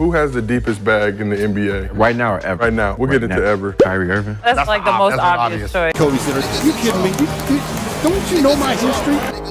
Who has the deepest bag in the NBA? Right now or ever? Right now. We'll get into ever. Kyrie Irving. That's like the most obvious choice. Kobe Center. You kidding me? Don't you know my history?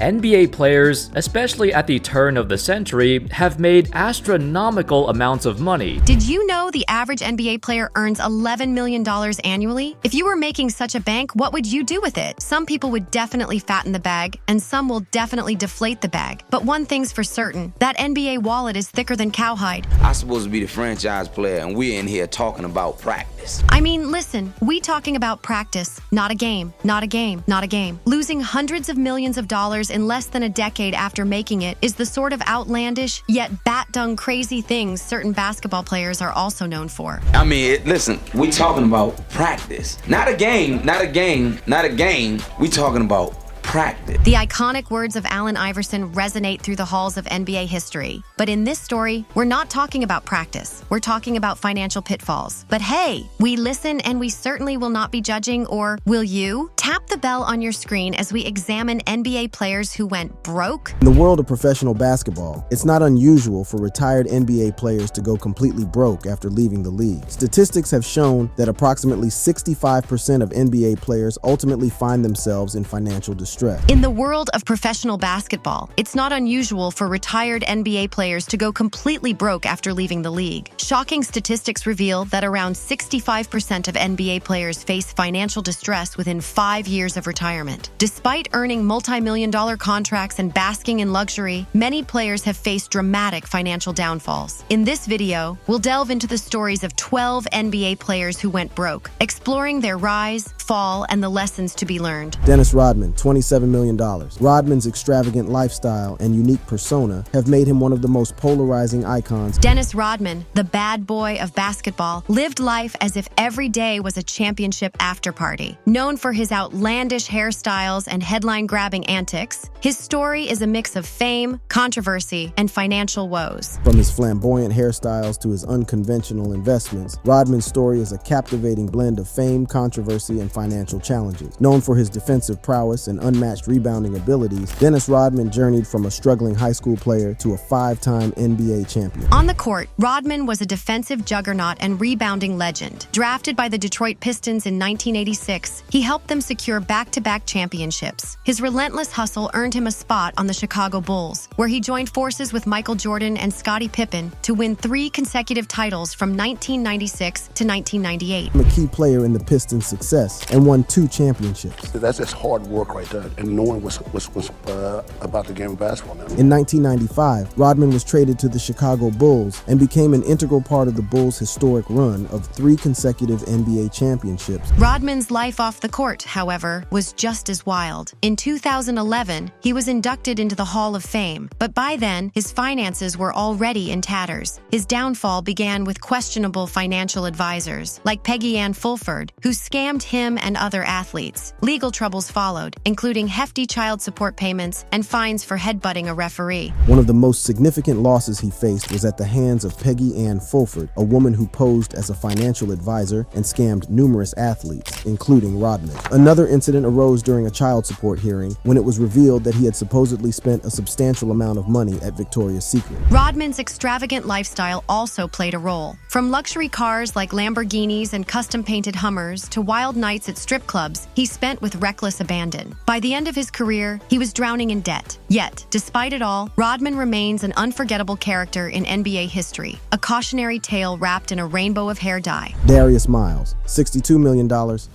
NBA players, especially at the turn of the century, have made astronomical amounts of money. Did you know the average NBA player earns $11 million annually? If you were making such a bank, what would you do with it? Some people would definitely fatten the bag, and some will definitely deflate the bag. But one thing's for certain, that NBA wallet is thicker than cowhide. I'm supposed to be the franchise player, and we're in here talking about practice. I mean, listen, we talking about practice, not a game, not a game, not a game. Losing hundreds of millions of dollars in less than a decade after making it is the sort of outlandish, yet bat-dung crazy things certain basketball players are also known for. I mean, listen, we talking about practice. Not a game, not a game, not a game. We talking about practice. The iconic words of Allen Iverson resonate through the halls of NBA history. But in this story, we're not talking about practice. We're talking about financial pitfalls. But hey, we listen and we certainly will not be judging, or will you? Tap the bell on your screen as we examine NBA players who went broke. In the world of professional basketball, it's not unusual for retired NBA players to go completely broke after leaving the league. Statistics have shown that approximately 65% of NBA players ultimately find themselves in financial distress. In the world of professional basketball, it's not unusual for retired NBA players to go completely broke after leaving the league. Shocking statistics reveal that around 65% of NBA players face financial distress within 5 years of retirement. Despite earning multi-million-dollar contracts and basking in luxury, many players have faced dramatic financial downfalls. In this video, we'll delve into the stories of 12 NBA players who went broke, exploring their rise, fall, and the lessons to be learned. Dennis Rodman, $27 million. Rodman's extravagant lifestyle and unique persona have made him one of the most polarizing icons. Dennis Rodman, the bad boy of basketball, lived life as if every day was a championship after-party. Known for his outlandish hairstyles and headline-grabbing antics, his story is a mix of fame, controversy, and financial woes. From his flamboyant hairstyles to his unconventional investments, Rodman's story is a captivating blend of fame, controversy, and financial challenges. Known for his defensive prowess and unmatched rebounding abilities, Dennis Rodman journeyed from a struggling high school player to a 5-time NBA champion. On the court, Rodman was a defensive juggernaut and rebounding legend. Drafted by the Detroit Pistons in 1986, he helped them secure back-to-back championships. His relentless hustle earned him a spot on the Chicago Bulls, where he joined forces with Michael Jordan and Scottie Pippen to win 3 consecutive titles from 1996 to 1998. A key player in the Pistons' success and won 2 championships. That's just hard work right there, and knowing what's about the game of basketball now. In 1995, Rodman was traded to the Chicago Bulls and became an integral part of the Bulls' historic run of 3 consecutive NBA championships. Rodman's life off the court, however, was just as wild. In 2011, he was inducted into the Hall of Fame, but by then, his finances were already in tatters. His downfall began with questionable financial advisors, like Peggy Ann Fulford, who scammed him and other athletes. Legal troubles followed, including hefty child support payments and fines for headbutting a referee. One of the most significant losses he faced was at the hands of Peggy Ann Fulford, a woman who posed as a financial advisor and scammed numerous athletes, including Rodman. Another incident arose during a child support hearing when it was revealed that he had supposedly spent a substantial amount of money at Victoria's Secret. Rodman's extravagant lifestyle also played a role. From luxury cars like Lamborghinis and custom-painted Hummers to wild nights at strip clubs, he spent with reckless abandon. By the end of his career, he was drowning in debt. Yet, despite it all, Rodman remains an unforgettable character in NBA history, a cautionary tale wrapped in a rainbow of hair dye. Darius Miles, $62 million.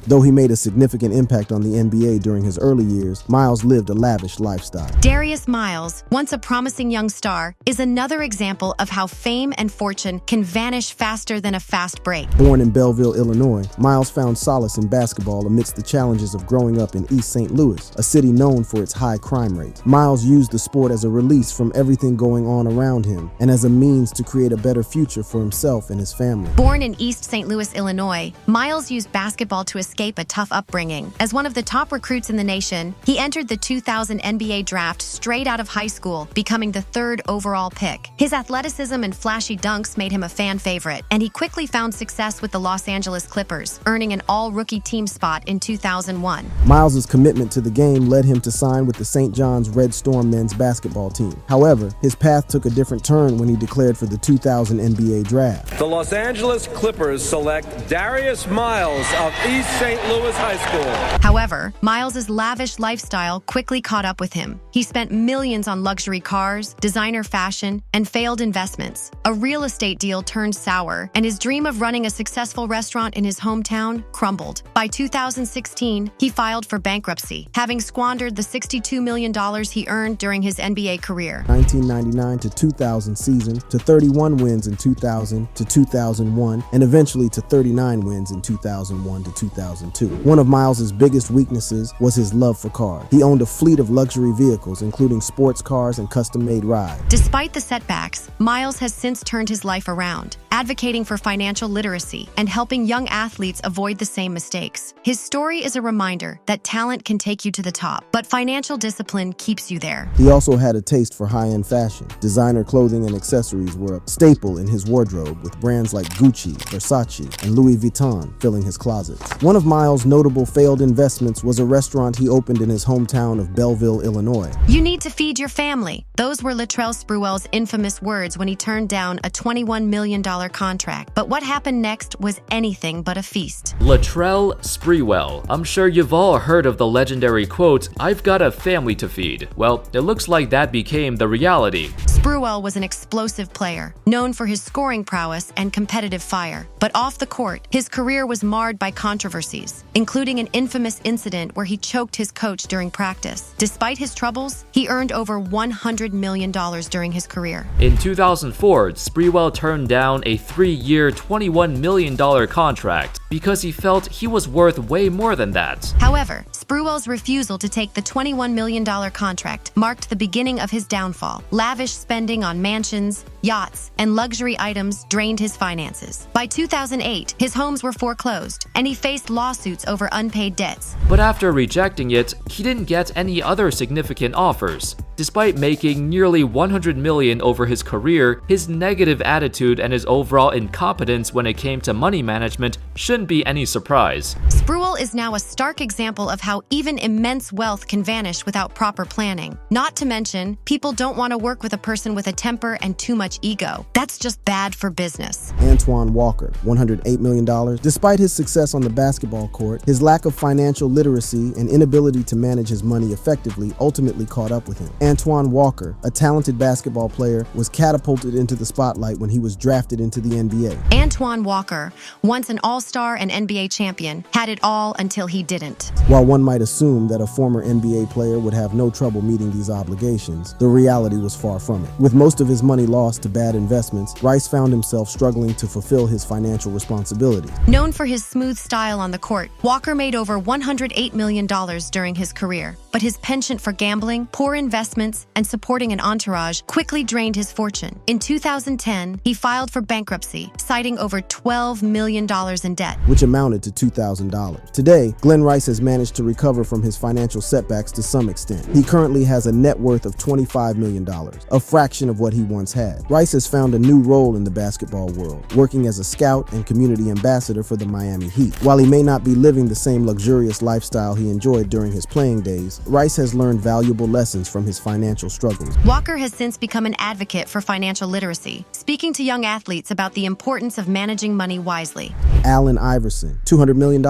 Though he made a significant impact on the NBA during his early years, Miles lived a lavish lifestyle. Darius Miles, once a promising young star, is another example of how fame and fortune can vanish faster than a fast break. Born in Belleville, Illinois, Miles found solace in basketball amidst the challenges of growing up in East St. Louis, a city known for its high crime rate. Miles used the sport as a release from everything going on around him and as a means to create a better future for himself and his family. Born in East St. Louis, Illinois, Miles used basketball to escape a tough upbringing. As one of the top recruits in the nation, he entered the 2000 NBA draft straight out of high school, becoming the 3rd overall pick. His athleticism and flashy dunks made him a fan favorite, and he quickly found success with the Los Angeles Clippers, earning an all-rookie team dream spot in 2001. Miles's commitment to the game led him to sign with the St. John's Red Storm men's basketball team. However, his path took a different turn when he declared for the 2000 NBA draft. The Los Angeles Clippers select Darius Miles of East St. Louis High School. However, Miles's lavish lifestyle quickly caught up with him. He spent millions on luxury cars, designer fashion, and failed investments. A real estate deal turned sour, and his dream of running a successful restaurant in his hometown crumbled. By 2016, he filed for bankruptcy, having squandered the $62 million he earned during his NBA career. 1999 to 2000 season to 31 wins in 2000 to 2001, and eventually to 39 wins in 2001 to 2002. One of Miles's biggest weaknesses was his love for cars. He owned a fleet of luxury vehicles, including sports cars and custom-made rides. Despite the setbacks, Miles has since turned his life around, advocating for financial literacy and helping young athletes avoid the same mistakes. His story is a reminder that talent can take you to the top, but financial discipline keeps you there. He also had a taste for high-end fashion. Designer clothing and accessories were a staple in his wardrobe, with brands like Gucci, Versace, and Louis Vuitton filling his closets. One of Miles' notable failed investments was a restaurant he opened in his hometown of Belleville, Illinois. "You need to feed your family." Those were Latrell Sprewell's infamous words when he turned down a $21 million contract. But what happened next was anything but a feast. Latrell Sprewell. I'm sure you've all heard of the legendary quote, "I've got a family to feed." Well, it looks like that became the reality. Sprewell was an explosive player, known for his scoring prowess and competitive fire. But off the court, his career was marred by controversies, including an infamous incident where he choked his coach during practice. Despite his troubles, he earned over $100 million during his career. In 2004, Sprewell turned down a 3-year, $21 million contract because he felt he was worth way more than that. However, Sprewell's refusal to take the $21 million contract marked the beginning of his downfall. Lavish spending on mansions, yachts, and luxury items drained his finances. By 2008, his homes were foreclosed, and he faced lawsuits over unpaid debts. But after rejecting it, he didn't get any other significant offers. Despite making nearly $100 million over his career, his negative attitude and his overall incompetence when it came to money management shouldn't be any surprise. Sprewell is now a stark example of how even immense wealth can vanish without proper planning. Not to mention, people don't want to work with a person with a temper and too much ego. That's just bad for business. Antoine Walker, $108 million. Despite his success on the basketball court, his lack of financial literacy and inability to manage his money effectively ultimately caught up with him. Antoine Walker, a talented basketball player, was catapulted into the spotlight when he was drafted into the NBA. Antoine Walker, once an all-star and NBA champion, had it all until he didn't. While one might assume that a former NBA player would have no trouble meeting these obligations, the reality was far from it. With most of his money lost to bad investments, Rice found himself struggling to fulfill his financial responsibilities. Known for his smooth style on the court, Walker made over $108 million during his career. But his penchant for gambling, poor investments, and supporting an entourage quickly drained his fortune. In 2010, he filed for bankruptcy, citing over $12 million in debt, which amounted to $2,000. Today, Glenn Rice has managed to recover from his financial setbacks to some extent. He currently has a net worth of $25 million, a fraction of what he once had. Rice has found a new role in the basketball world, working as a scout and community ambassador for the Miami Heat. While he may not be living the same luxurious lifestyle he enjoyed during his playing days, Rice has learned valuable lessons from his financial struggles. Walker has since become an advocate for financial literacy, speaking to young athletes about the importance of managing money wisely. Allen Iverson, $200 million?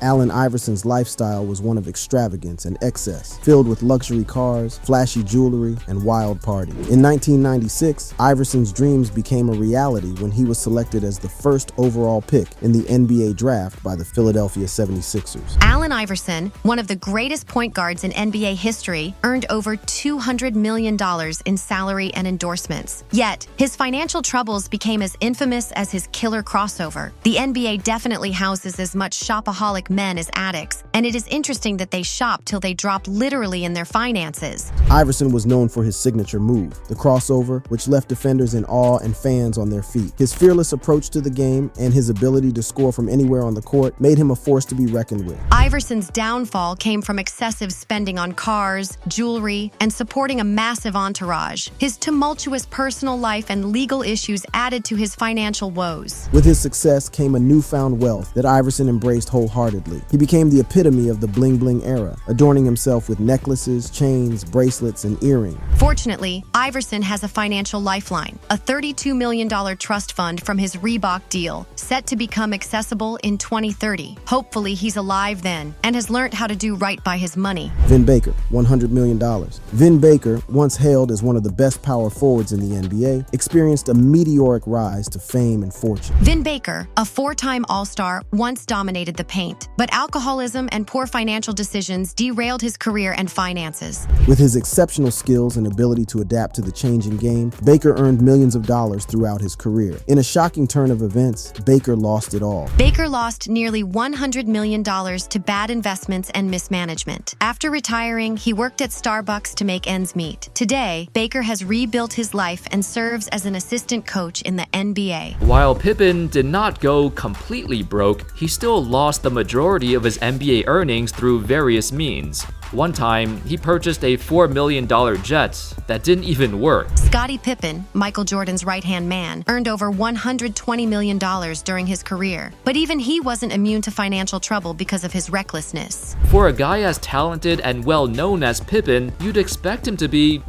Allen Iverson's lifestyle was one of extravagance and excess, filled with luxury cars, flashy jewelry, and wild parties. In 1996, Iverson's dreams became a reality when he was selected as the first overall pick in the NBA draft by the Philadelphia 76ers. Allen Iverson, one of the greatest point guards in NBA history, earned over $200 million in salary and endorsements. Yet, his financial troubles became as infamous as his killer crossover. The NBA definitely houses as much shopaholic men as addicts, and it is interesting that they shop till they drop literally in their finances. Iverson was known for his signature move, the crossover, which left defenders in awe and fans on their feet. His fearless approach to the game and his ability to score from anywhere on the court made him a force to be reckoned with. Iverson's downfall came from excessive spending on cars, jewelry, and supporting a massive entourage. His tumultuous personal life and legal issues added to his financial woes. With his success came a new newfound wealth that Iverson embraced wholeheartedly. He became the epitome of the bling-bling era, adorning himself with necklaces, chains, bracelets, and earrings. Fortunately, Iverson has a financial lifeline, a $32 million trust fund from his Reebok deal, set to become accessible in 2030. Hopefully, he's alive then and has learned how to do right by his money. Vin Baker, $100 million. Vin Baker, once hailed as one of the best power forwards in the NBA, experienced a meteoric rise to fame and fortune. Vin Baker, a four-time All-Star, once dominated the paint, but alcoholism and poor financial decisions derailed his career and finances. With his exceptional skills and ability to adapt to the changing game, Baker earned millions of dollars throughout his career. In a shocking turn of events, Baker lost it all. Baker lost nearly $100 million to bad investments and mismanagement. After retiring, he worked at Starbucks to make ends meet. Today, Baker has rebuilt his life and serves as an assistant coach in the NBA. While Pippen did not go completely broke, he still lost the majority of his NBA earnings through various means. One time, he purchased a $4 million jet that didn't even work. Scottie Pippen, Michael Jordan's right-hand man, earned over $120 million during his career. But even he wasn't immune to financial trouble because of his recklessness. For a guy as talented and well-known as Pippen, you'd expect him to be,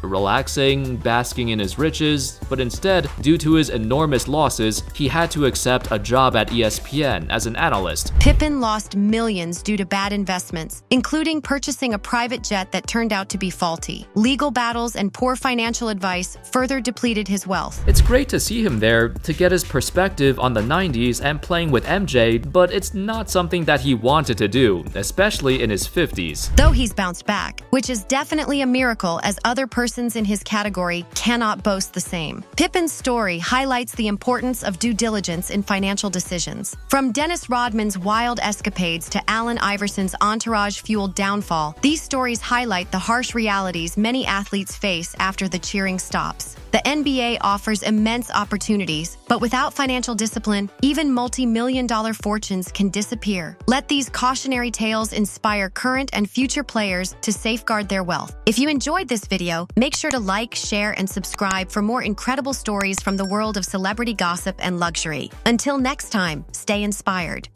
relaxing, basking in his riches, but instead, due to his enormous losses, he had to accept a job at ESPN as an analyst. Pippen lost millions due to bad investments, including purchasing a private jet that turned out to be faulty. Legal battles and poor financial advice further depleted his wealth. It's great to see him there to get his perspective on the 90s and playing with MJ, but it's not something that he wanted to do, especially in his 50s. Though he's bounced back, which is definitely a miracle as other persons in his category cannot boast the same. Pippen's story highlights the importance of due diligence in financial decisions. From Dennis Rodman's wild escapades to Allen Iverson's entourage-fueled downfall, these stories highlight the harsh realities many athletes face after the cheering stops. The NBA offers immense opportunities, but without financial discipline, even multi-million-dollar fortunes can disappear. Let these cautionary tales inspire current and future players to safeguard their wealth. If you enjoyed this video, make sure to like, share, and subscribe for more incredible stories from the world of celebrity gossip and luxury. Until next time, stay inspired.